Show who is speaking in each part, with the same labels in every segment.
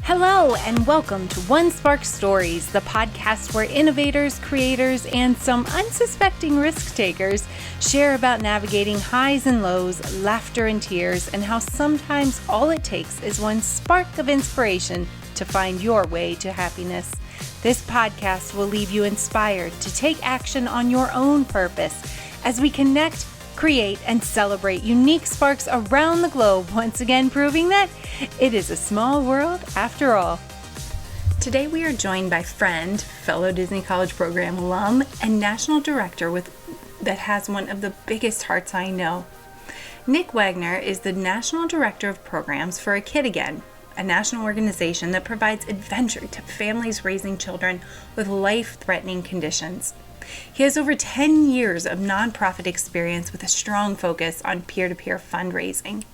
Speaker 1: Hello, and welcome to One Spark Stories, the podcast where innovators, creators, and some unsuspecting risk takers share about navigating highs and lows, laughter and tears, and how sometimes all it takes is one spark of inspiration to find your way to happiness. This podcast will leave you inspired to take action on your own purpose as we connect, create, and celebrate unique sparks around the globe, once again proving that it is a small world after all. Today we are joined by friend, fellow Disney College Program alum, and national director that has one of the biggest hearts I know. Nick Wagner is the National Director of Programs for A Kid Again, a national organization that provides adventure to families raising children with life-threatening conditions. He has over 10 years of nonprofit experience with a strong focus on peer-to-peer fundraising.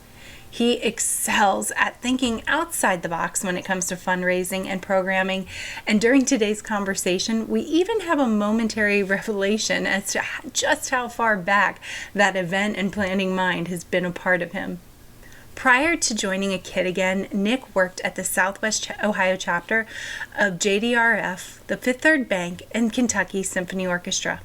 Speaker 1: He excels at thinking outside the box when it comes to fundraising and programming, and during today's conversation, we even have a momentary revelation as to just how far back that event and planning mind has been a part of him. Prior to joining A Kid Again, Nick worked at the Southwest Ohio chapter of JDRF, the Fifth Third Bank, and Kentucky Symphony Orchestra.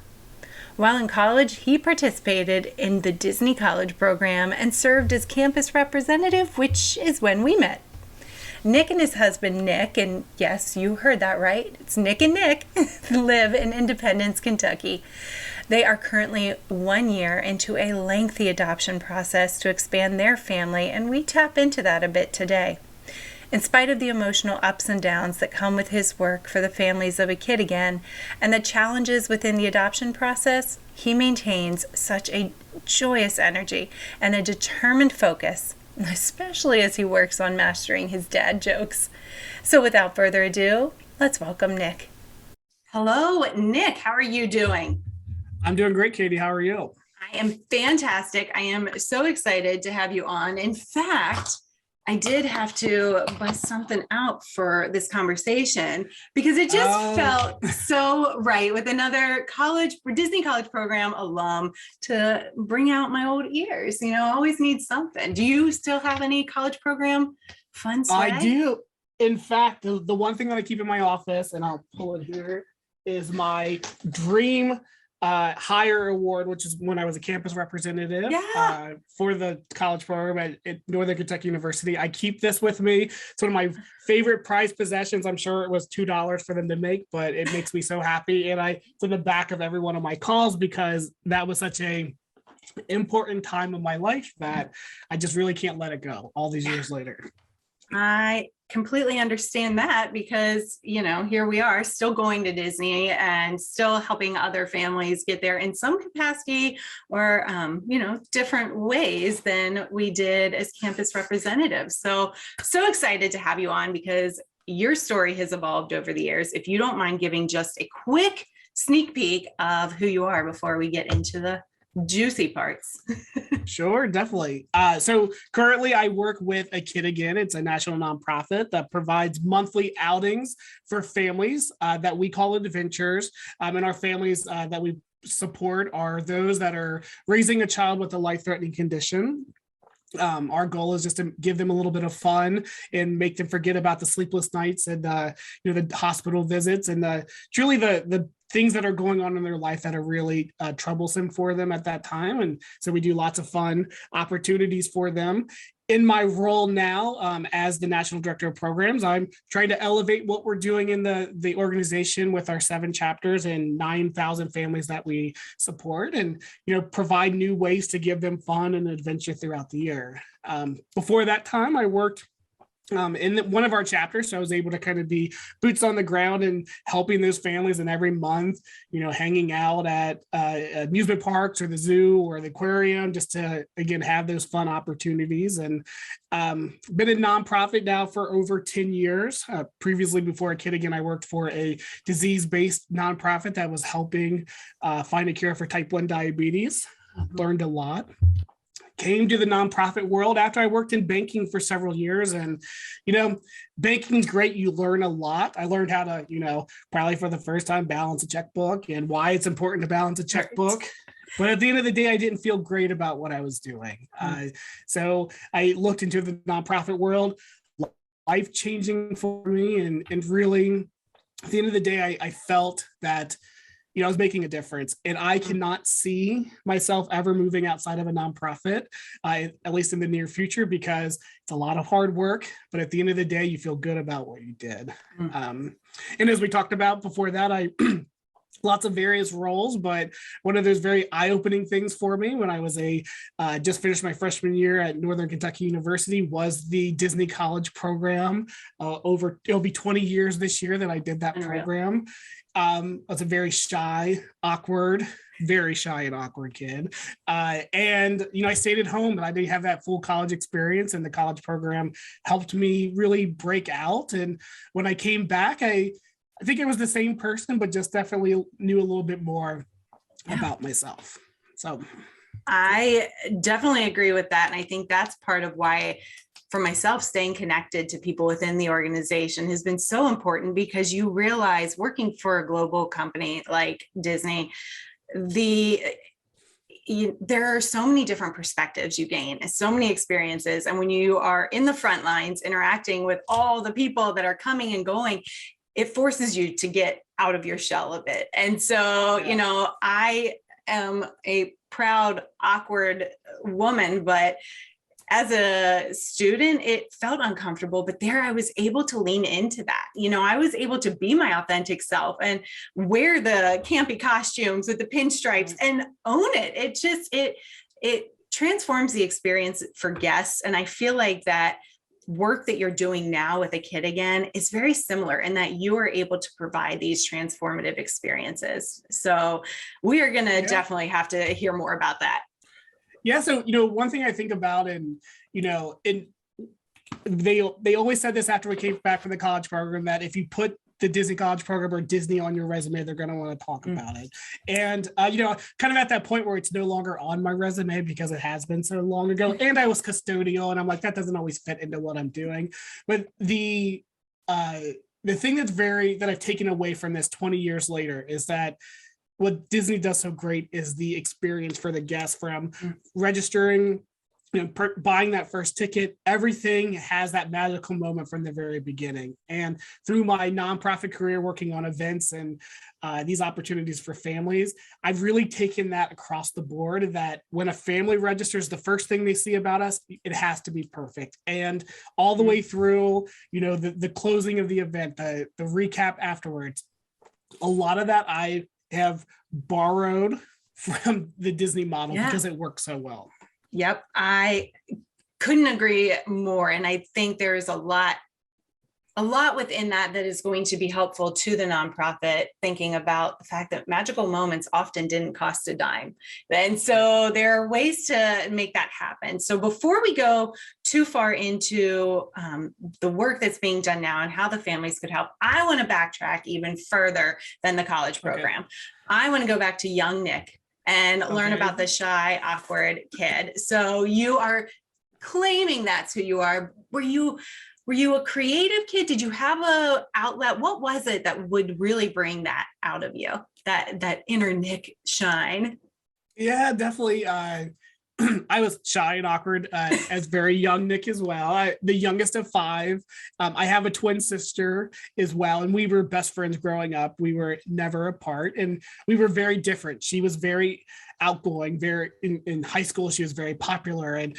Speaker 1: While in college, he participated in the Disney College program and served as campus representative, which is when we met. Nick and his husband, Nick, and yes, you heard that right, it's Nick and Nick, live in Independence, Kentucky. They are currently 1 year into a lengthy adoption process to expand their family, and we tap into that a bit today. In spite of the emotional ups and downs that come with his work for the families of A Kid Again and the challenges within the adoption process, he maintains such a joyous energy and a determined focus, especially as he works on mastering his dad jokes. So without further ado, let's welcome Nick. Hello, Nick. How are you doing?
Speaker 2: I'm doing great, Katie. How are you?
Speaker 1: I am fantastic. I am so excited to have you on. In fact, I did have to bust something out for this conversation because it just felt so right with another Disney College program alum to bring out my old ears. You know, I always need something. Do you still have any college program fun swag?
Speaker 2: I do. In fact, the one thing that I keep in my office, and I'll pull it here, is my dream hire award, which is when I was a campus representative for the college program at Northern Kentucky University. I keep this with me. It's one of my favorite prized possessions. I'm sure it was $2 for them to make, but it makes me so happy. And it's in the back of every one of my calls because that was such a important time of my life that I just really can't let it go all these years later.
Speaker 1: I completely understand that because, you know, here we are still going to Disney and still helping other families get there in some capacity or, different ways than we did as campus representatives. So excited to have you on because your story has evolved over the years. If you don't mind giving just a quick sneak peek of who you are before we get into the juicy parts.
Speaker 2: Sure, definitely. So currently I work with A Kid Again. It's a national nonprofit that provides monthly outings for families that we call adventures. And our families that we support are those that are raising a child with a life-threatening condition. Our goal is just to give them a little bit of fun and make them forget about the sleepless nights and the hospital visits and truly the things that are going on in their life that are really troublesome for them at that time. And so we do lots of fun opportunities for them. In my role now as the National Director of Programs, I'm trying to elevate what we're doing in the organization with our 7 chapters and 9,000 families that we support and, provide new ways to give them fun and adventure throughout the year. Before that time, I worked in one of our chapters, so I was able to kind of be boots on the ground and helping those families. And every month, hanging out at amusement parks or the zoo or the aquarium, just to again have those fun opportunities. And been a nonprofit now for over 10 years. Previously, before A Kid Again, I worked for a disease-based nonprofit that was helping find a cure for type 1 diabetes. Learned a lot. came to the nonprofit world after I worked in banking for several years. And, banking's great. You learn a lot. I learned how to, probably for the first time, balance a checkbook and why it's important to balance a checkbook. But at the end of the day, I didn't feel great about what I was doing. So I looked into the nonprofit world, life-changing for me. And really, at the end of the day, I felt that I was making a difference, and I cannot see myself ever moving outside of a nonprofit, at least in the near future, because it's a lot of hard work. But at the end of the day, you feel good about what you did. And as we talked about before that, I lots of various roles, but one of those very eye-opening things for me when I was just finished my freshman year at Northern Kentucky University was the Disney College program. It'll be 20 years this year that I did that program. I was a very shy and awkward kid. And, I stayed at home, and I didn't have that full college experience, and the college program helped me really break out. And when I came back, I think it was the same person, but just definitely knew a little bit more about myself. So
Speaker 3: I definitely agree with that. And I think that's part of why, for myself, staying connected to people within the organization has been so important, because you realize working for a global company like Disney, there are so many different perspectives you gain, so many experiences. And when you are in the front lines interacting with all the people that are coming and going, it forces you to get out of your shell a bit. And so, I am a proud, awkward woman, but as a student, it felt uncomfortable, but there I was able to lean into that. I was able to be my authentic self and wear the campy costumes with the pinstripes and own it. It transforms the experience for guests. And I feel like that work that you're doing now with a kid again is very similar in that you are able to provide these transformative experiences. So we are going to definitely have to hear more about that.
Speaker 2: Yeah. So, one thing I think about, and, they always said this after we came back from the college program, that if you put the Disney College program or Disney on your resume, they're going to want to talk about it. And, kind of at that point where it's no longer on my resume because it has been so long ago. And I was custodial, and I'm like, that doesn't always fit into what I'm doing. But the thing that I've taken away from this 20 years later is that what Disney does so great is the experience for the guests, from registering, buying that first ticket. Everything has that magical moment from the very beginning. And through my nonprofit career working on events and these opportunities for families, I've really taken that across the board, that when a family registers, the first thing they see about us, it has to be perfect. And all the way through, the closing of the event, the recap afterwards, a lot of that I have borrowed from the Disney model because it works so well.
Speaker 3: Yep. I couldn't agree more. And I think there is a lot within that is going to be helpful to the nonprofit, thinking about the fact that magical moments often didn't cost a dime. And so there are ways to make that happen. So before we go too far into the work that's being done now and how the families could help, I want to backtrack even further than the college program. Okay. I want to go back to young Nick and learn about the shy, awkward kid. So you are claiming that's who you are. Were you a creative kid? Did you have a outlet? What was it that would really bring that out of you, that inner Nick shine?
Speaker 2: Yeah, definitely. I was shy and awkward as very young Nick as well. The youngest of 5. I have a twin sister as well, and we were best friends growing up. We were never apart, and we were very different. She was very outgoing. In high school, she was very popular, and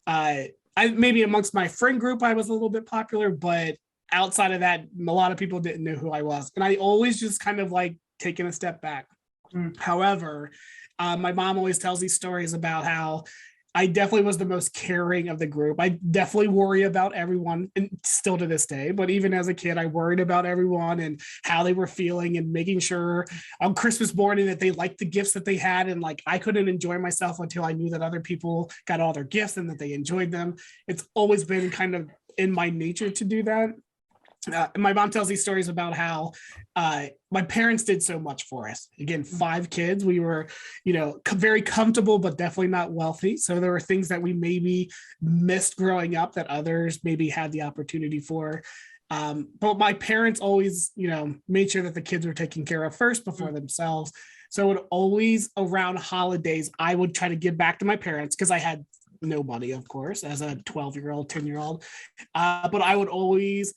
Speaker 2: I maybe amongst my friend group, I was a little bit popular, but outside of that, a lot of people didn't know who I was, and I always just kind of like taking a step back. However, my mom always tells these stories about how I definitely was the most caring of the group. I definitely worry about everyone, and still to this day, but even as a kid, I worried about everyone and how they were feeling, and making sure on Christmas morning that they liked the gifts that they had. And like, I couldn't enjoy myself until I knew that other people got all their gifts and that they enjoyed them. It's always been kind of in my nature to do that. my mom tells these stories about how my parents did so much for us. Again, 5 kids. We were, very comfortable, but definitely not wealthy. So there were things that we maybe missed growing up that others maybe had the opportunity for. But my parents always, made sure that the kids were taken care of first before themselves. So it would always, around holidays, I would try to give back to my parents because I had no money, of course, as a 12-year-old, 10-year-old. But I would always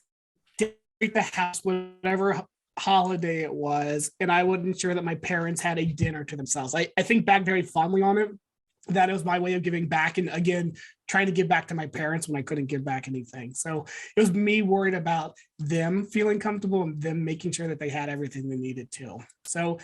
Speaker 2: the house, whatever holiday it was, and I would ensure that my parents had a dinner to themselves. I think back very fondly on it. That was my way of giving back, and again, trying to give back to my parents when I couldn't give back anything. So it was me worried about them feeling comfortable and them making sure that they had everything they needed to. So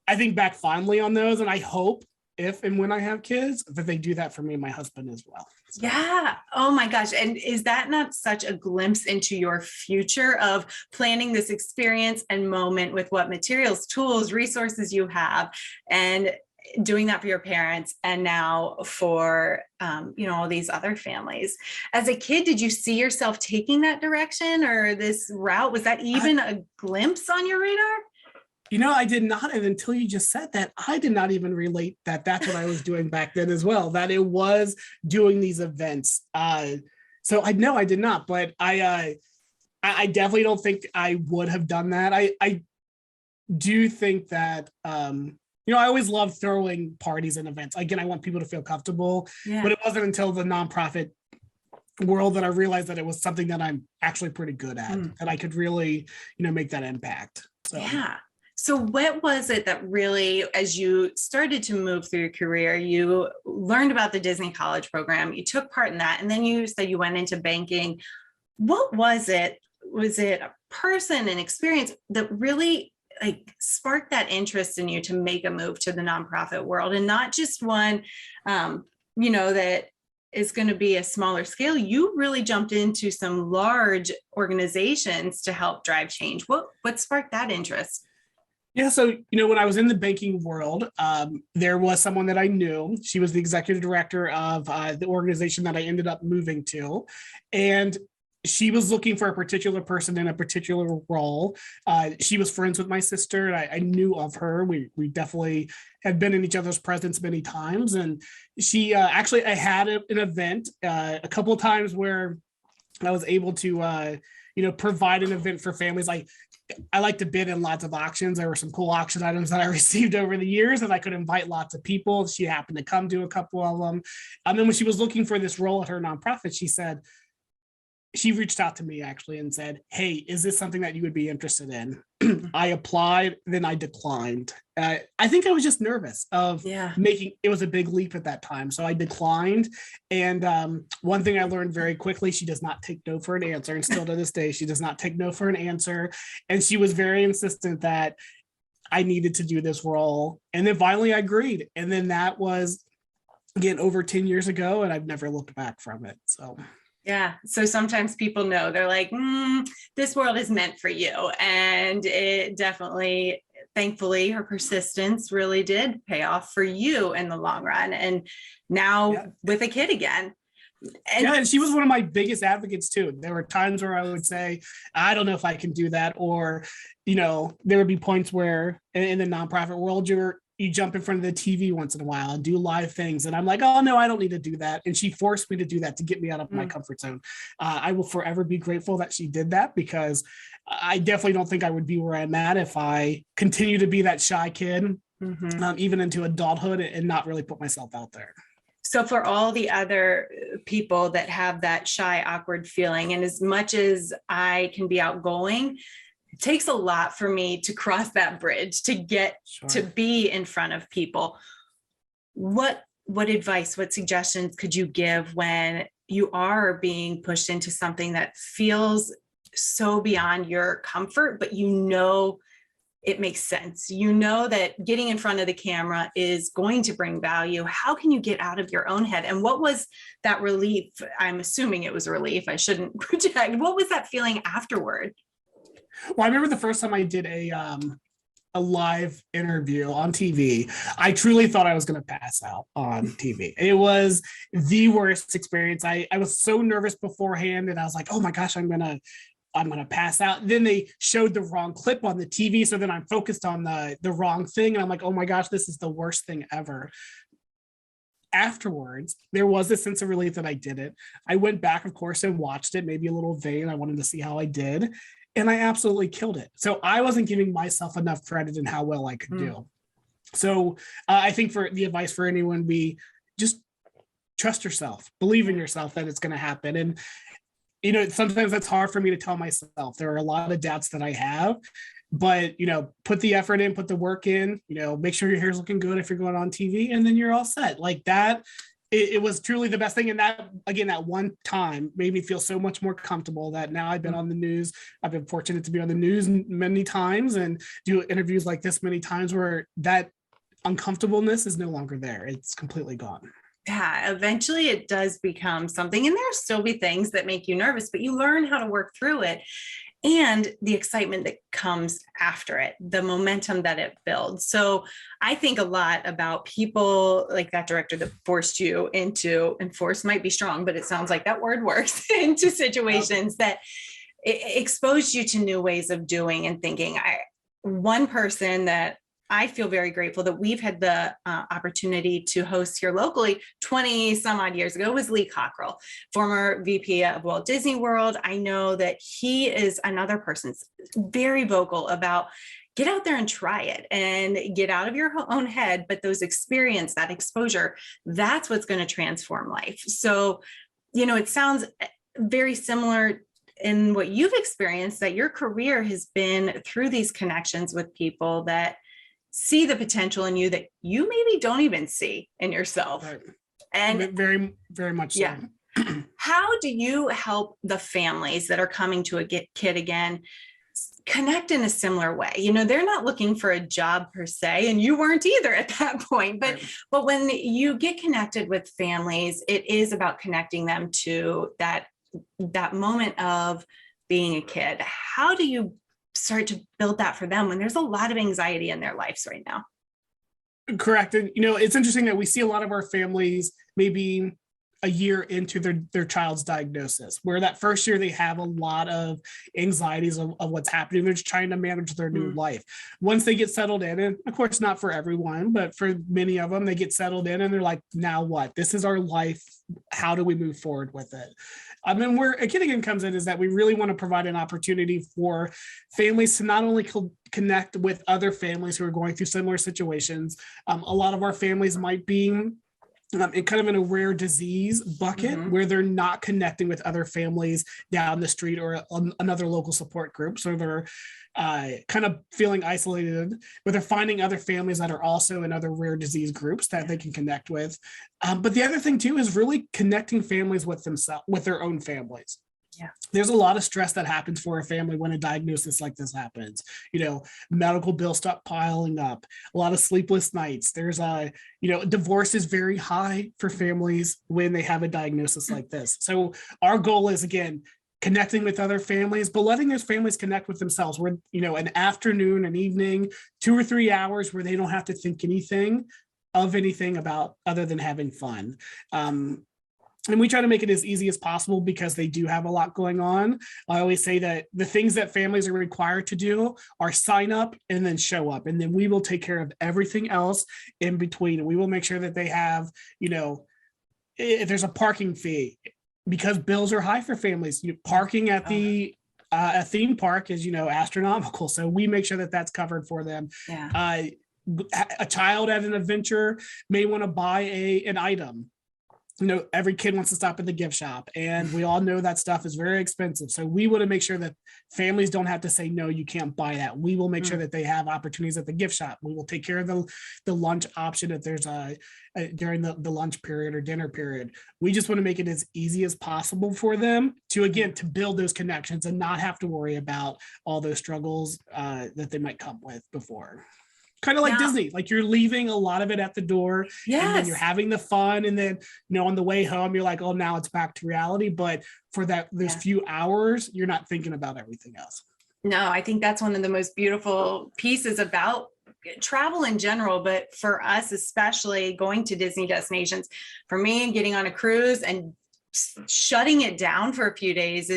Speaker 2: I think back fondly on those, and I hope if and when I have kids that they do that for me and my husband as well. So.
Speaker 3: Yeah. Oh my gosh. And is that not such a glimpse into your future of planning this experience and moment with what materials, tools, resources you have, and doing that for your parents and now for, all these other families? As a kid, did you see yourself taking that direction or this route? Was that even a glimpse on your radar?
Speaker 2: I did not. And until you just said that, I did not even relate that that's what I was doing back then as well, that it was doing these events. So I know I did not, but I definitely don't think I would have done that. I do think that, I always love throwing parties and events. Again, I want people to feel comfortable, but it wasn't until the nonprofit world that I realized that it was something that I'm actually pretty good at, that I could really, make that impact. So.
Speaker 3: Yeah. So what was it that really, as you started to move through your career, you learned about the Disney College program, you took part in that, and then you said you went into banking. What was it? Was it a person, an experience that really sparked that interest in you to make a move to the nonprofit world, and not just one, that is going to be a smaller scale? You really jumped into some large organizations to help drive change. What sparked that interest?
Speaker 2: Yeah. So, when I was in the banking world, there was someone that I knew. She was the executive director of the organization that I ended up moving to. And she was looking for a particular person in a particular role. She was friends with my sister. And I knew of her. We definitely had been in each other's presence many times. And she I had an event a couple of times where I was able to, provide an event for families. I like to bid in lots of auctions. There were some cool auction items that I received over the years, and I could invite lots of people. She happened to come to a couple of them. And then when she was looking for this role at her nonprofit, she reached out to me actually and said, "Hey, is this something that you would be interested in?" I applied, then I declined. I think I was just nervous of it was a big leap at that time. So I declined. And one thing I learned very quickly, she does not take no for an answer. And still to this day, she does not take no for an answer. And she was very insistent that I needed to do this role. And then finally I agreed. And then that was, again, over 10 years ago, and I've never looked back from it. So.
Speaker 3: Yeah. So sometimes people know, they're like, this world is meant for you. And it definitely, thankfully, her persistence really did pay off for you in the long run. And now with a kid again.
Speaker 2: And she was one of my biggest advocates too. There were times where I would say, I don't know if I can do that. Or, there would be points where in the nonprofit world, you jump in front of the TV once in a while and do live things. And I'm like, oh no, I don't need to do that. And she forced me to do that to get me out of my comfort zone. I will forever be grateful that she did that, because I definitely don't think I would be where I'm at if I continue to be that shy kid, even into adulthood, and not really put myself out there.
Speaker 3: So for all the other people that have that shy, awkward feeling, and as much as I can be outgoing, it takes a lot for me to cross that bridge, to get to be in front of people. What advice, what suggestions could you give when you are being pushed into something that feels so beyond your comfort, but it makes sense? That getting in front of the camera is going to bring value. How can you get out of your own head? And what was that relief? I'm assuming it was a relief. I shouldn't project. What was that feeling afterward?
Speaker 2: Well, I remember the first time I did a live interview on TV, I truly thought I was going to pass out on TV. It was the worst experience. I was so nervous beforehand, and I was like, oh my gosh, I'm going to I'm going to pass out. Then they showed the wrong clip on the TV. So then I'm focused on the wrong thing. And I'm like, oh my gosh, this is the worst thing ever. Afterwards, there was a sense of relief that I did it. I went back, of course, and watched it, maybe a little vain. I wanted to see how I did. And I absolutely killed it. So I wasn't giving myself enough credit in how well I could do. So I think for the advice for anyone be just trust yourself, believe in yourself that it's going to happen. And, you know, sometimes that's hard for me to tell myself. There are a lot of doubts that I have, but, you know, put the effort in, put the work in, you know, make sure your hair's looking good if you're going on TV, and then you're all set. Like that, it was truly the best thing. And that, again, that one time made me feel so much more comfortable that now I've been on the news. I've been fortunate to be on the news many times and do interviews like this many times where that uncomfortableness is no longer there. It's completely gone.
Speaker 3: Yeah, eventually it does become something, and there'll still be things that make you nervous, but you learn how to work through it. And the excitement that comes after it, the momentum that it builds. So I think a lot about people like that director that forced you into, and force might be strong, but it sounds like that word works, into situations that exposed you to new ways of doing and thinking. One person that I feel very grateful that we've had the opportunity to host here locally 20 some odd years ago was Lee Cockrell, former VP of Walt Disney World. I know that he is another person very vocal about get out there and try it and get out of your own head. But those experience, that exposure, that's what's going to transform life. So, you know, it sounds very similar in what you've experienced, that your career has been through these connections with people that see the potential in you that you maybe don't even see in yourself.
Speaker 2: Right.
Speaker 3: And
Speaker 2: very, very much so.
Speaker 3: Yeah. How do you help the families that are coming to a kid again connect in a similar way? You know, they're not looking for a job per se, and you weren't either at that point, but when you get connected with families, it is about connecting them to that moment of being a kid. How do you start to build that for them when there's a lot of anxiety in their lives right now?
Speaker 2: Correct. And, you know, it's interesting that we see a lot of our families maybe a year into their child's diagnosis, where that first year they have a lot of anxieties of what's happening. They're just trying to manage their new life. Once they get settled in, and of course, not for everyone, but for many of them, they get settled in and they're like, now what? This is our life. How do we move forward with it? And where a Kid Again comes in is that we really want to provide an opportunity for families to not only connect with other families who are going through similar situations. A lot of our families might be in kind of in a rare disease bucket where they're not connecting with other families down the street or another local support group. So they're kind of feeling isolated, but they're finding other families that are also in other rare disease groups that they can connect with. But the other thing too is really connecting families with themselves, with their own families.
Speaker 3: Yeah.
Speaker 2: There's a lot of stress that happens for a family when a diagnosis like this happens. You know, medical bills start piling up, a lot of sleepless nights. There's divorce is very high for families when they have a diagnosis like this. So our goal is, again, connecting with other families, but letting those families connect with themselves. Where, you know, an afternoon, an evening, 2 or 3 hours where they don't have to think anything about other than having fun. And we try to make it as easy as possible because they do have a lot going on. I always say that the things that families are required to do are sign up and then show up. And then we will take care of everything else in between. And we will make sure that they have, you know, if there's a parking fee, because bills are high for families. Parking at the a theme park is, you know, astronomical. So we make sure that that's covered for them.
Speaker 3: Yeah.
Speaker 2: A child at an adventure may want to buy an item. You know, every kid wants to stop at the gift shop, and we all know that stuff is very expensive. So we want to make sure that families don't have to say, no, you can't buy that. We will make sure that they have opportunities at the gift shop. We will take care of the lunch option if there's during the lunch period or dinner period. We just want to make it as easy as possible for them to, again, to build those connections and not have to worry about all those struggles that they might come with before. Kind of like Disney, like you're leaving a lot of it at the door, and then you're having the fun, and then, you know, on the way home you're like, oh, now it's back to reality. But for those few hours, you're not thinking about everything else.
Speaker 3: No, I think that's one of the most beautiful pieces about travel in general, but for us, especially going to Disney destinations. For me, getting on a cruise and shutting it down for a few days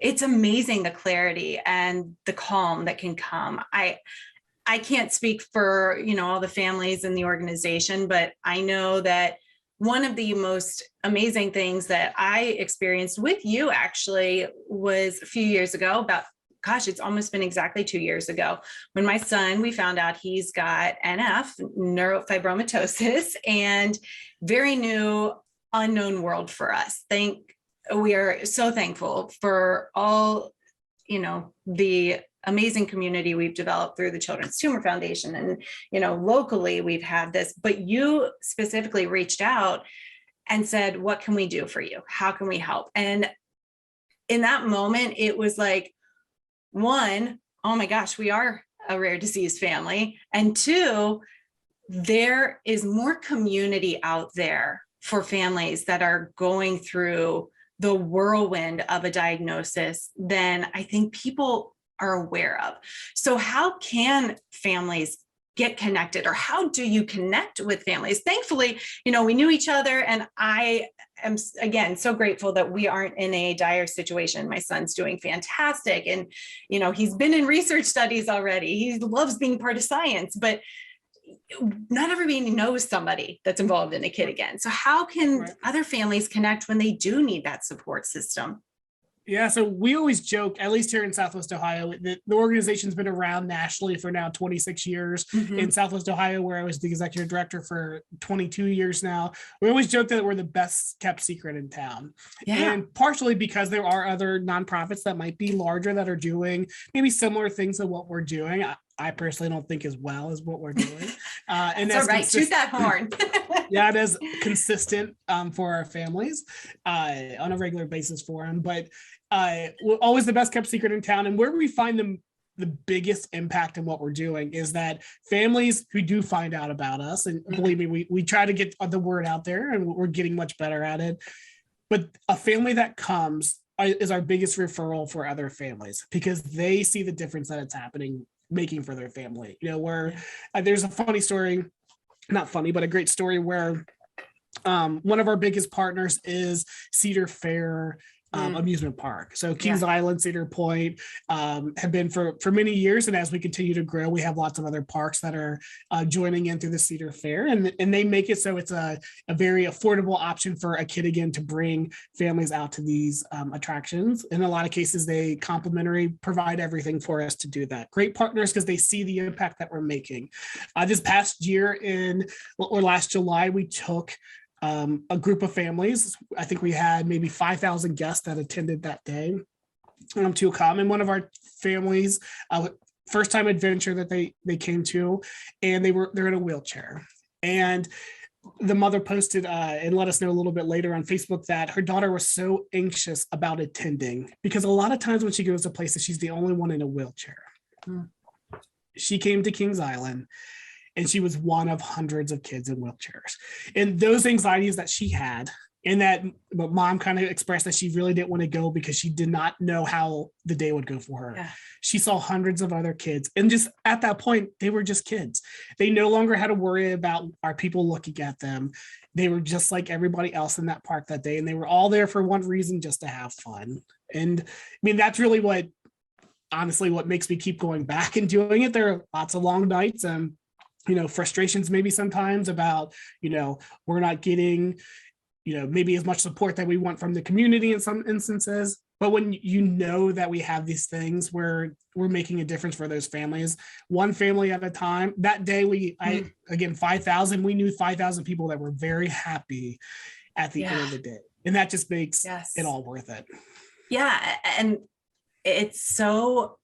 Speaker 3: it's amazing the clarity and the calm that can come. I can't speak for, all the families in the organization, but I know that one of the most amazing things that I experienced with you actually was a few years ago, it's almost been exactly 2 years ago, when my son, we found out he's got NF, neurofibromatosis, and very new, unknown world for us. We are so thankful for all, the amazing community we've developed through the Children's Tumor Foundation. And, locally we've had this, but you specifically reached out and said, what can we do for you? How can we help? And in that moment, it was like, one, oh my gosh, we are a rare disease family. And two, there is more community out there for families that are going through the whirlwind of a diagnosis than I think people are aware of. So how can families get connected, or how do you connect with families? Thankfully, we knew each other, and I am, again, so grateful that we aren't in a dire situation. My son's doing fantastic. And, he's been in research studies already. He loves being part of science, but not everybody knows somebody that's involved in a kid again. So how can other families connect when they do need that support system?
Speaker 2: Yeah, so we always joke, at least here in Southwest Ohio, the organization's been around nationally for now 26 years. In Southwest Ohio, where I was the executive director for 22 years now, we always joke that we're the best kept secret in town. Yeah. And partially because there are other nonprofits that might be larger that are doing maybe similar things to what we're doing. I personally don't think as well as what we're doing. And that's
Speaker 3: all right. Shoot that horn.
Speaker 2: Yeah, it is consistent for our families on a regular basis for them. But we're always the best kept secret in town. And where we find the biggest impact in what we're doing is that families who do find out about us, and believe me, we try to get the word out there, and we're getting much better at it. But a family that comes is our biggest referral for other families, because they see the difference that it's making for their family. Where there's a funny story, not funny, but a great story where one of our biggest partners is Cedar Fair amusement park. So Kings Island, Cedar Point have been for many years. And as we continue to grow, we have lots of other parks that are joining in through the Cedar Fair. And they make it so it's a very affordable option for a kid again to bring families out to these attractions. In a lot of cases, they complimentary provide everything for us to do that. Great partners, because they see the impact that we're making. This past year last July, we took a group of families. I think we had maybe 5,000 guests that attended that day to come. And one of our families, first time adventure that they came to, and they're in a wheelchair. And the mother posted and let us know a little bit later on Facebook that her daughter was so anxious about attending, because a lot of times when she goes to places, she's the only one in a wheelchair. She came to Kings Island, and she was one of hundreds of kids in wheelchairs. And those anxieties that she had, and that mom kind of expressed that she really didn't want to go because she did not know how the day would go for her. Yeah. She saw hundreds of other kids. And just at that point, they were just kids. They no longer had to worry about our people looking at them. They were just like everybody else in that park that day. And they were all there for one reason, just to have fun. And I mean, that's really what makes me keep going back and doing it. There are lots of long nights and frustrations maybe sometimes about, we're not getting, maybe as much support that we want from the community in some instances. But when that we have these things where we're making a difference for those families, one family at a time. That day again, 5,000, we knew 5,000 people that were very happy at the end of the day. And that just makes it all worth it.
Speaker 3: Yeah. And it's so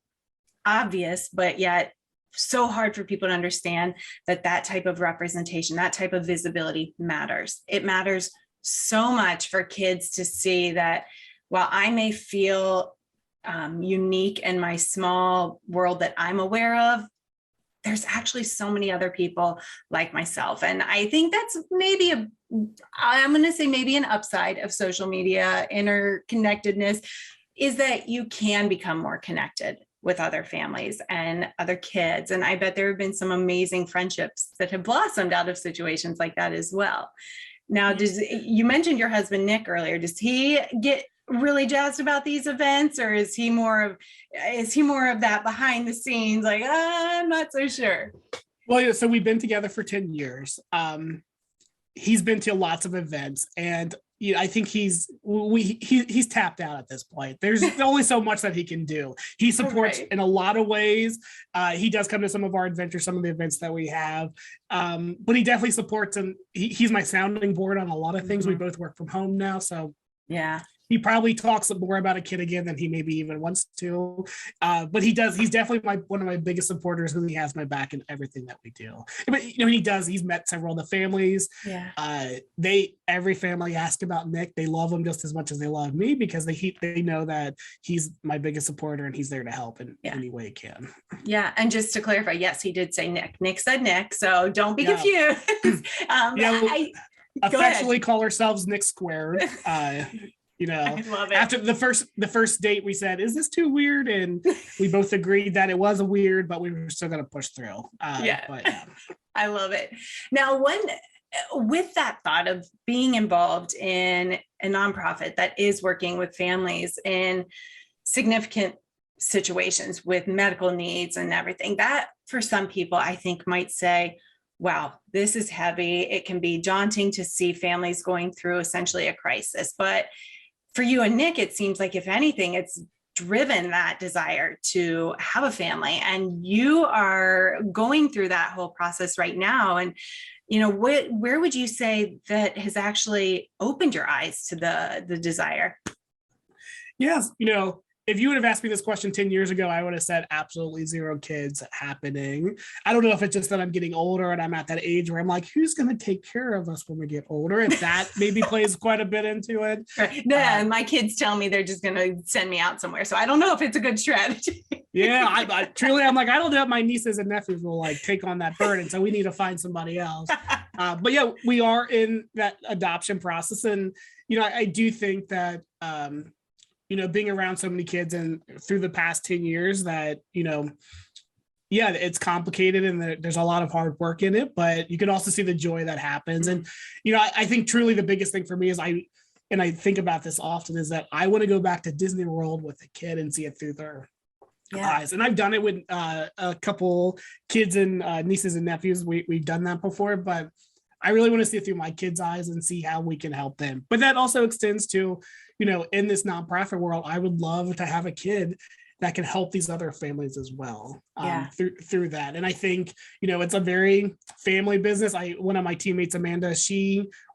Speaker 3: obvious, but yet so hard for people to understand that type of representation, that type of visibility matters. It matters so much for kids to see that while I may feel unique in my small world that I'm aware of, there's actually so many other people like myself. And I think that's maybe I'm going to say maybe an upside of social media interconnectedness, is that you can become more connected with other families and other kids. And I bet there have been some amazing friendships that have blossomed out of situations like that as well. Now, you mentioned your husband, Nick, earlier. Does he get really jazzed about these events, or is he more of that behind the scenes, like, I'm not so sure?
Speaker 2: Well, yeah, so we've been together for 10 years. He's been to lots of events, and I think he's tapped out at this point. There's only so much that he can do. He supports in a lot of ways. He does come to some of our adventures, some of the events that we have, but he definitely supports, and he's my sounding board on a lot of things. We both work from home now, so
Speaker 3: yeah.
Speaker 2: He probably talks more about a kid again than he maybe even wants to, but he does. He's definitely one of my biggest supporters, and he has my back in everything that we do. But he does. He's met several of the families.
Speaker 3: Yeah.
Speaker 2: Every family asks about Nick. They love him just as much as they love me, because they know that he's my biggest supporter, and he's there to help in any way he can.
Speaker 3: Yeah, and just to clarify, yes, he did say Nick. Nick said Nick, so don't be confused.
Speaker 2: Affectionately call ourselves Nick Squared.
Speaker 3: I love it.
Speaker 2: After the first date, we said, "Is this too weird?" And we both agreed that it was weird, but we were still going to push through.
Speaker 3: I love it. Now, with that thought of being involved in a nonprofit that is working with families in significant situations with medical needs and everything, that for some people, I think might say, wow, this is heavy. It can be daunting to see families going through essentially a crisis. But for you and Nick, it seems like, if anything, it's driven that desire to have a family, and you are going through that whole process right now. And, where would you say that has actually opened your eyes to the desire?
Speaker 2: Yes. If you would have asked me this question 10 years ago, I would have said absolutely 0 kids happening. I don't know if it's just that I'm getting older and I'm at that age where I'm like, who's going to take care of us when we get older? If that maybe plays quite a bit into it.
Speaker 3: Right. Yeah, my kids tell me they're just going to send me out somewhere. So I don't know if it's a good strategy.
Speaker 2: Yeah, I truly, I'm like, I don't know if my nieces and nephews will take on that burden. So we need to find somebody else. But yeah, we are in that adoption process. And, I do think that, being around so many kids and through the past 10 years that, it's complicated and there's a lot of hard work in it, but you can also see the joy that happens. And, I think truly the biggest thing for me is I think about this often, is that I want to go back to Disney World with a kid and see it through their eyes. And I've done it with a couple kids and nieces and nephews. We've done that before, but I really want to see it through my kids' eyes and see how we can help them. But that also extends to, in this nonprofit world, I would love to have a kid that can help these other families as well through that. And I think, it's a very family business. One of my teammates, Amanda,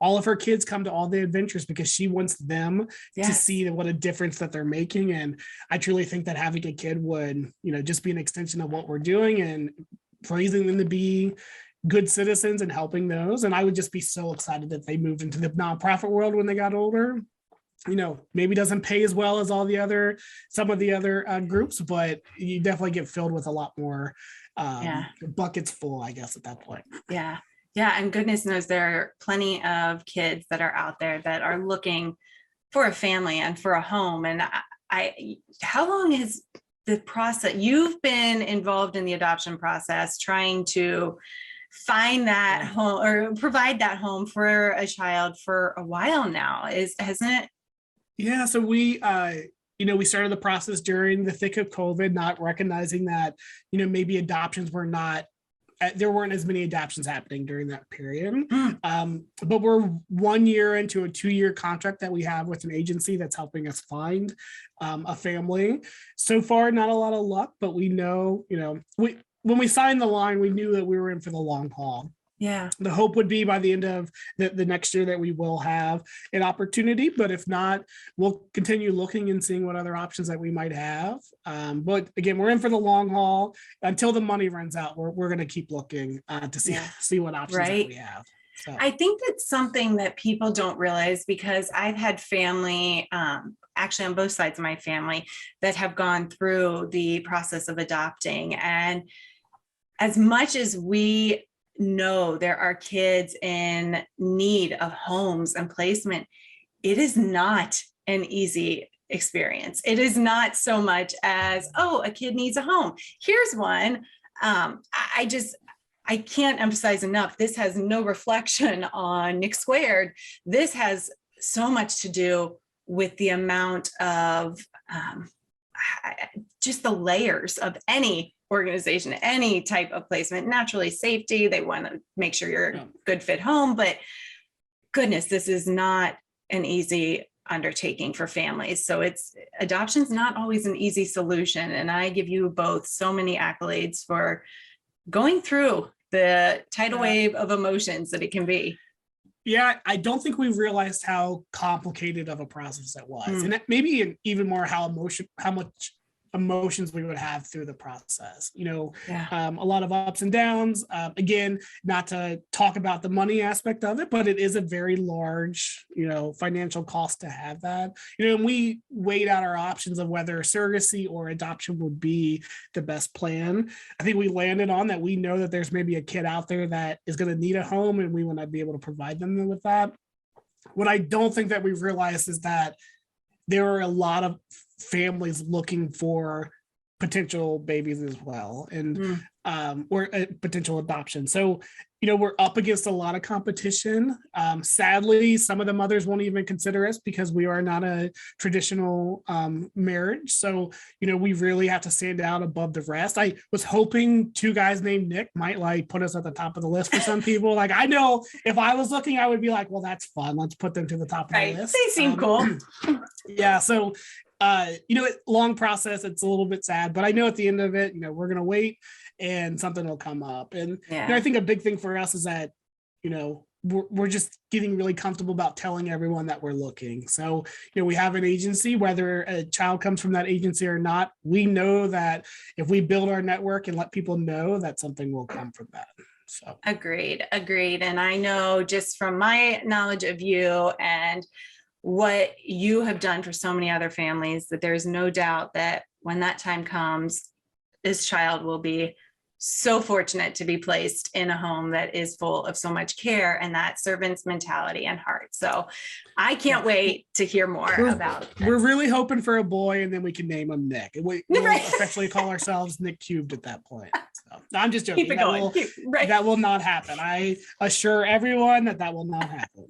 Speaker 2: all of her kids come to all the adventures because she wants them to see what a difference that they're making. And I truly think that having a kid would, just be an extension of what we're doing and raising them to be good citizens and helping those. And I would just be so excited that they moved into the nonprofit world when they got older. Maybe doesn't pay as well as some of the other groups, but you definitely get filled with a lot more buckets full, I guess, at that point.
Speaker 3: Yeah. Yeah. And goodness knows there are plenty of kids that are out there that are looking for a family and for a home. And how long is the process? You've been involved in the adoption process, trying to find that home or provide that home for a child for a while now, hasn't it?
Speaker 2: Yeah. So we started the process during the thick of COVID, not recognizing that, maybe adoptions there weren't as many adoptions happening during that period. But we're 1 year into a 2-year contract that we have with an agency that's helping us find a family. So far, not a lot of luck, but we know, when we signed the line, we knew that we were in for the long haul.
Speaker 3: Yeah.
Speaker 2: The hope would be by the end of the next year that we will have an opportunity, but if not, we'll continue looking and seeing what other options that we might have. But again, we're in for the long haul until the money runs out. We're going to keep looking to see what options that we have. So.
Speaker 3: I think that's something that people don't realize, because I've had family, actually on both sides of my family, that have gone through the process of adopting. And as much as we know there are kids in need of homes and placement, it is not an easy experience. It is not so much as, a kid needs a home. Here's one. I can't emphasize enough, this has no reflection on Nick Squared. This has so much to do with the amount of just the layers of any organization, any type of placement. Naturally, safety, they want to make sure you're a good fit home, but goodness, this is not an easy undertaking for families. So adoption's not always an easy solution. And I give you both so many accolades for going through the tidal wave of emotions that it can be.
Speaker 2: Yeah, I don't think we realized how complicated of a process that was. And maybe even more how much emotions we would have through the process, a lot of ups and downs. Again, not to talk about the money aspect of it, but it is a very large, financial cost to have that, and we weighed out our options of whether surrogacy or adoption would be the best plan. I think we landed on that. We know that there's maybe a kid out there that is going to need a home and we want to be able to provide them with that. What I don't think that we've realized is that there are a lot of families looking for potential babies as well, and or a potential adoption. So, we're up against a lot of competition. Sadly, some of the mothers won't even consider us because we are not a traditional marriage. So, we really have to stand out above the rest. I was hoping two guys named Nick might put us at the top of the list for some people. I know if I was looking, I would be like, well, that's fun. Let's put them to the top of the list.
Speaker 3: They seem cool.
Speaker 2: Yeah. So, long process. It's a little bit sad, but I know at the end of it, we're going to wait and something will come up. And I think a big thing for us is that, we're just getting really comfortable about telling everyone that we're looking. So, we have an agency, whether a child comes from that agency or not, we know that if we build our network and let people know that something will come from that. So
Speaker 3: Agreed. And I know just from my knowledge of you and what you have done for so many other families, that there's no doubt that when that time comes, this child will be so fortunate to be placed in a home that is full of so much care and that servant's mentality and heart. So I can't wait to hear more about it.
Speaker 2: We're really hoping for a boy, and then we can name him Nick. We'll officially call ourselves Nick Cubed at that point. So, I'm just joking.
Speaker 3: Keep it going.
Speaker 2: That will not happen. I assure everyone that will not happen.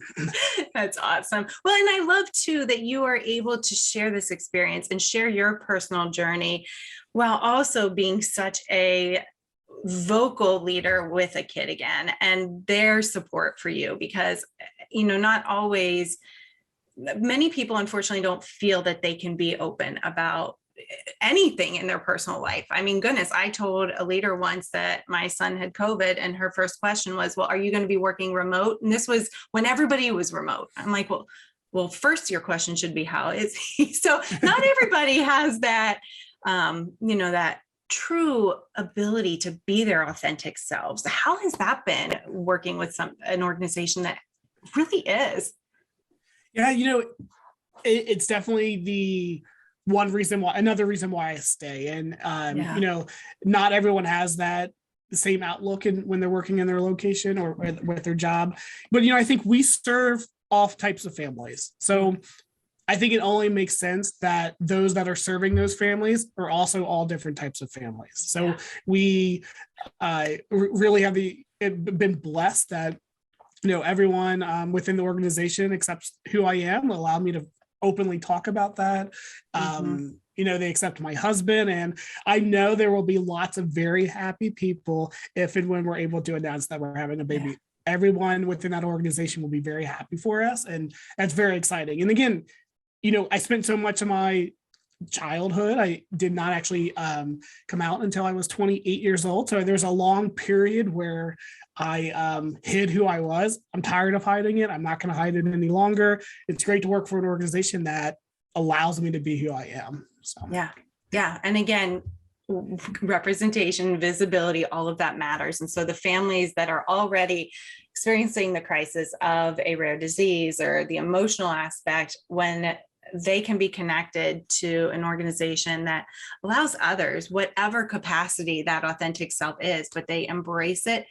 Speaker 3: That's awesome. Well, and I love too that you are able to share this experience and share your personal journey while also being such a vocal leader with a kid again and their support for you, because not always, many people unfortunately don't feel that they can be open about anything in their personal life. I mean, goodness, I told a leader once that my son had COVID and her first question was, well, are you going to be working remote? And this was when everybody was remote. I'm like, well, first your question should be, how is he? So not everybody has that, that true ability to be their authentic selves. How has that been working with an organization that really is?
Speaker 2: Yeah, it's definitely the another reason why I stay. And not everyone has that same outlook when they're working in their location or with their job. But I think we serve all types of families. So I think it only makes sense that those that are serving those families are also all different types of families. So we really have been blessed that, everyone within the organization accepts who I am, allow me to openly talk about that. They accept my husband, and I know there will be lots of very happy people if and when we're able to announce that we're having a baby. Yeah. Everyone within that organization will be very happy for us, and that's very exciting. And again, I spent so much of my childhood, I did not actually come out until I was 28 years old. So there's a long period where I hid who I was. I'm tired of hiding it. I'm not going to hide it any longer. It's great to work for an organization that allows me to be who I am. So
Speaker 3: yeah. And again, representation, visibility, all of that matters. And so the families that are already experiencing the crisis of a rare disease or the emotional aspect, when they can be connected to an organization that allows others, whatever capacity that authentic self is, but they embrace it,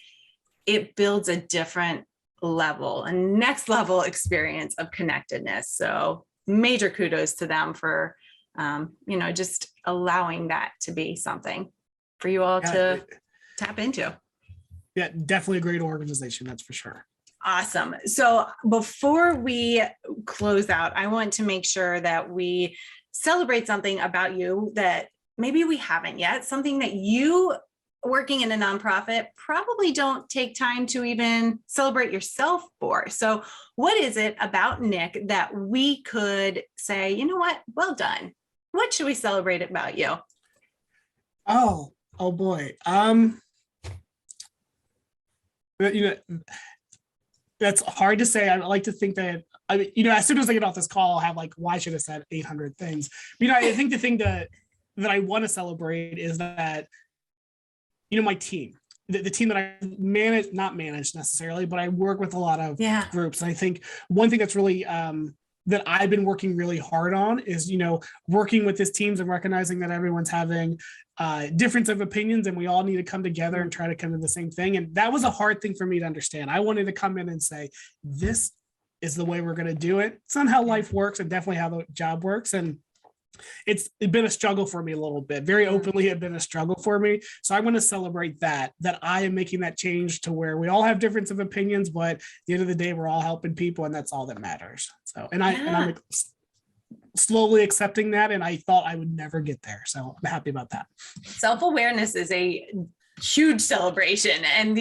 Speaker 3: it builds a different level, a next level experience of connectedness. So major kudos to them for, just allowing that to be something for you all to tap into.
Speaker 2: Yeah, definitely a great organization. That's for sure.
Speaker 3: Awesome. So before we close out, I want to make sure that we celebrate something about you that maybe we haven't yet, something that you working in a nonprofit probably don't take time to even celebrate yourself for. So what is it about Nick that we could say, you know what, well done? What should we celebrate about you?
Speaker 2: Oh boy. That's hard to say. I like to think that, as soon as I get off this call, I'll have why should I have said 800 things? I think the thing that I want to celebrate is that, my team, the team that I manage, not manage necessarily, but I work with a lot of groups. And I think one thing that's really, that I've been working really hard on is, working with these teams and recognizing that everyone's having difference of opinions and we all need to come together and try to come to the same thing. And that was a hard thing for me to understand. I wanted to come in and say, this is the way we're going to do it. It's not how life works and definitely how the job works. And it's been a struggle for me a little bit. Very openly, it's been a struggle for me. So I want to celebrate that I am making that change to where we all have difference of opinions, but at the end of the day, we're all helping people and that's all that matters. So, and I'm slowly accepting that. And I thought I would never get there. So I'm happy about that.
Speaker 3: Self-awareness is a huge celebration, and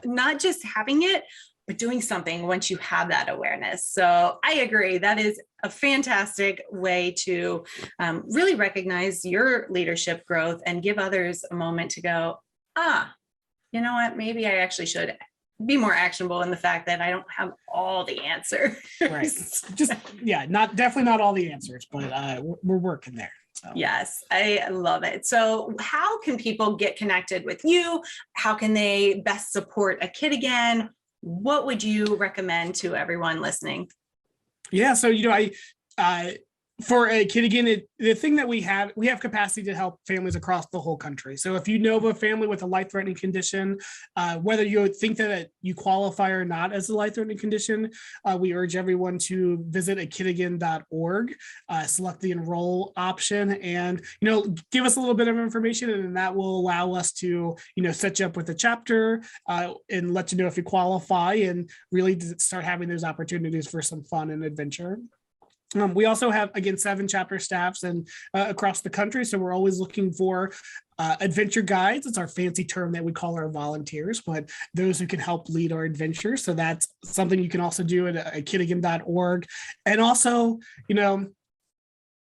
Speaker 3: not just having it, but doing something once you have that awareness. So I agree. That is a fantastic way to really recognize your leadership growth and give others a moment to go, you know what, maybe I actually should be more actionable in the fact that I don't have all the answers.
Speaker 2: Right. Definitely not all the answers, but we're working there. So.
Speaker 3: Yes, I love it. So how can people get connected with you? How can they best support A Kid Again? What would you recommend to everyone listening?
Speaker 2: Yeah, so for A Kid Again, the thing that we have capacity to help families across the whole country. So if you know of a family with a life-threatening condition, whether you think that you qualify or not as a life-threatening condition, we urge everyone to visit akidagain.org, select the enroll option, and give us a little bit of information, and that will allow us to set you up with a chapter and let you know if you qualify, and really start having those opportunities for some fun and adventure. We also have, again, 7 chapter staffs and across the country. So we're always looking for adventure guides. It's our fancy term that we call our volunteers, but those who can help lead our adventures. So that's something you can also do at akidagain.org. And also,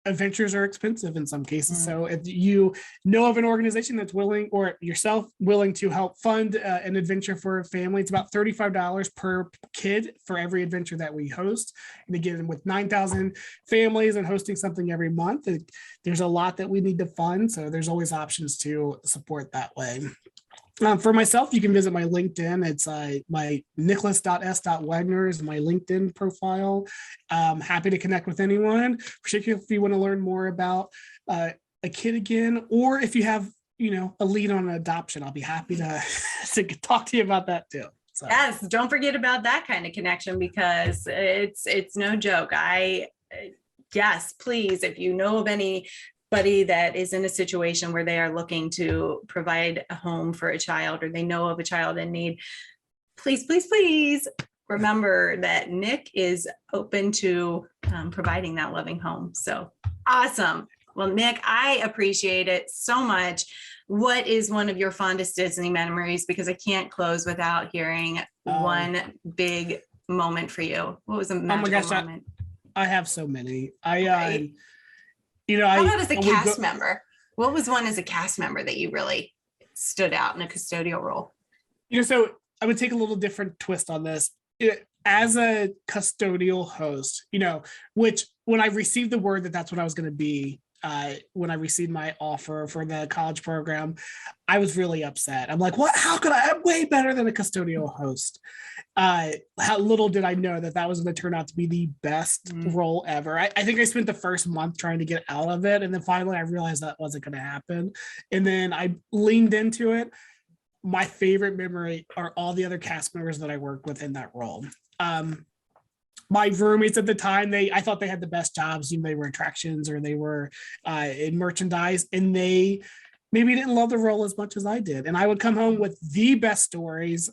Speaker 2: adventures are expensive in some cases. So if you know of an organization that's willing, or yourself willing to help fund an adventure for a family, it's about $35 per kid for every adventure that we host. And again, with 9,000 families and hosting something every month, there's a lot that we need to fund. So there's always options to support that way. For myself, you can visit my LinkedIn. It's my nicholas.s.wagner is my LinkedIn profile. Happy to connect with anyone, particularly if you want to learn more about A Kid Again, or if you have, a lead on adoption. I'll be happy to talk to you about that too. So.
Speaker 3: Yes, don't forget about that kind of connection, because it's no joke. Yes, please, if you know of anybody that is in a situation where they are looking to provide a home for a child, or they know of a child in need, please remember that Nick is open to providing that loving home. So awesome. Well, Nick, I appreciate it so much. What is one of your fondest Disney memories? Because I can't close without hearing one big moment for you. What was a magical moment?
Speaker 2: I have so many.
Speaker 3: Right. How about as a cast member? What was one as a cast member that you really stood out in a custodial role?
Speaker 2: So I would take a little different twist on this. As a custodial host, which when I received the word that that's what I was going to be, when I received my offer for the college program, I was really upset. I'm like, what? How could I'm way better than a custodial host? How little did I know that was going to turn out to be the best role ever. I think I spent the first month trying to get out of it. And then finally I realized that wasn't going to happen. And then I leaned into it. My favorite memory are all the other cast members that I worked with in that role. My roommates at the time, I thought they had the best jobs. They were attractions, or they were in merchandise, and they maybe didn't love the role as much as I did. And I would come home with the best stories.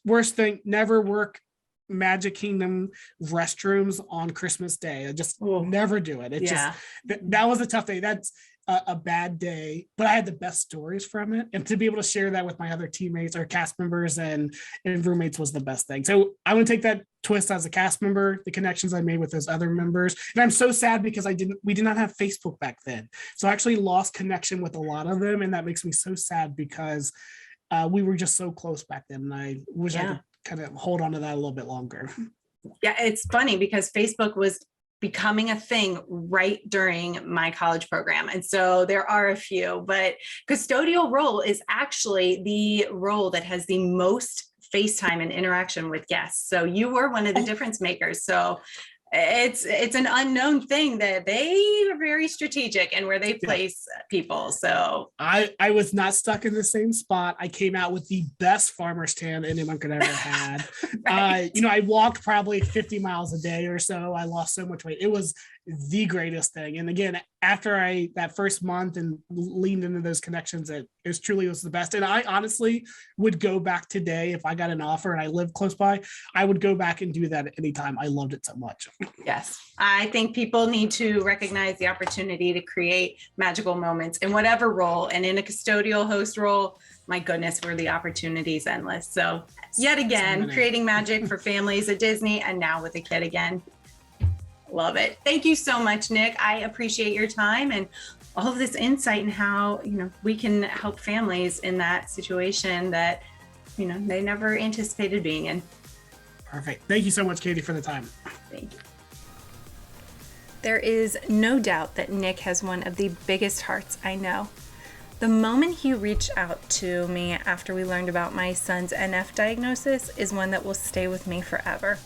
Speaker 2: Worst thing, never work Magic Kingdom restrooms on Christmas Day. I just never do it. It's just that was a tough day. That's a bad day, but I had the best stories from it, and to be able to share that with my other teammates or cast members and roommates was the best thing. So I want to take that twist as a cast member, the connections I made with those other members, and I'm so sad because we did not have Facebook back then, so I actually lost connection with a lot of them, and that makes me so sad because we were just so close back then, and I wish I could kind of hold on to that a little bit longer.
Speaker 3: Yeah, it's funny because Facebook was becoming a thing right during my college program. And so there are a few, but custodial role is actually the role that has the most FaceTime and interaction with guests. So you were one of the difference makers. So it's an unknown thing that they are very strategic in where they place people. So
Speaker 2: I was not stuck in the same spot. I came out with the best farmer's stand anyone could ever had.
Speaker 3: Right.
Speaker 2: I walked probably 50 miles a day or so. I lost so much weight. It was the greatest thing. And again, after that first month and leaned into those connections, it truly was the best. And I honestly would go back today if I got an offer and I lived close by. I would go back and do that at any time. I loved it so much.
Speaker 3: Yes, I think people need to recognize the opportunity to create magical moments in whatever role, and in a custodial host role, my goodness, were the opportunities endless. So yet again, creating magic for families at Disney, and now with a kid again. Love it. Thank you so much, Nick. I appreciate your time and all of this insight and how, we can help families in that situation that, they never anticipated being in.
Speaker 2: Perfect. Thank you so much, Katie, for the time.
Speaker 3: Thank you.
Speaker 1: There is no doubt that Nick has one of the biggest hearts I know. The moment he reached out to me after we learned about my son's NF diagnosis is one that will stay with me forever.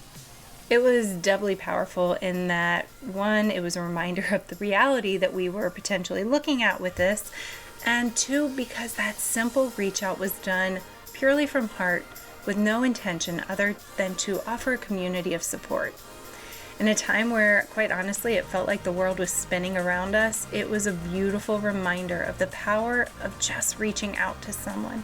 Speaker 1: It was doubly powerful in that, one, it was a reminder of the reality that we were potentially looking at with this, and two, because that simple reach out was done purely from heart with no intention other than to offer a community of support. In a time where, quite honestly, it felt like the world was spinning around us, it was a beautiful reminder of the power of just reaching out to someone.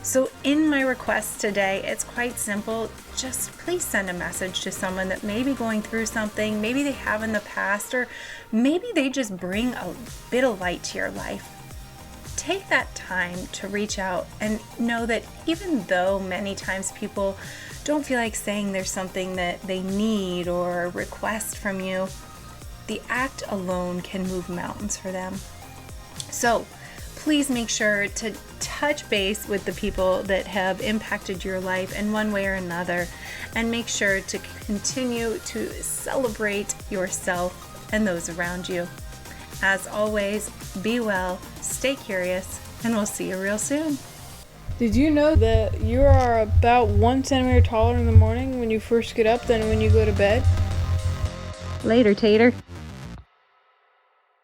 Speaker 1: So in my request today, it's quite simple. Just please send a message to someone that may be going through something, maybe they have in the past, or maybe they just bring a bit of light to your life. Take that time to reach out and know that even though many times people don't feel like saying there's something that they need or request from you, the act alone can move mountains for them. So please make sure to touch base with the people that have impacted your life in one way or another, and make sure to continue to celebrate yourself and those around you. As always, be well, stay curious, and we'll see you real soon.
Speaker 4: Did you know that you are about 1 centimeter taller in the morning when you first get up than when you go to bed?
Speaker 1: Later, Tater.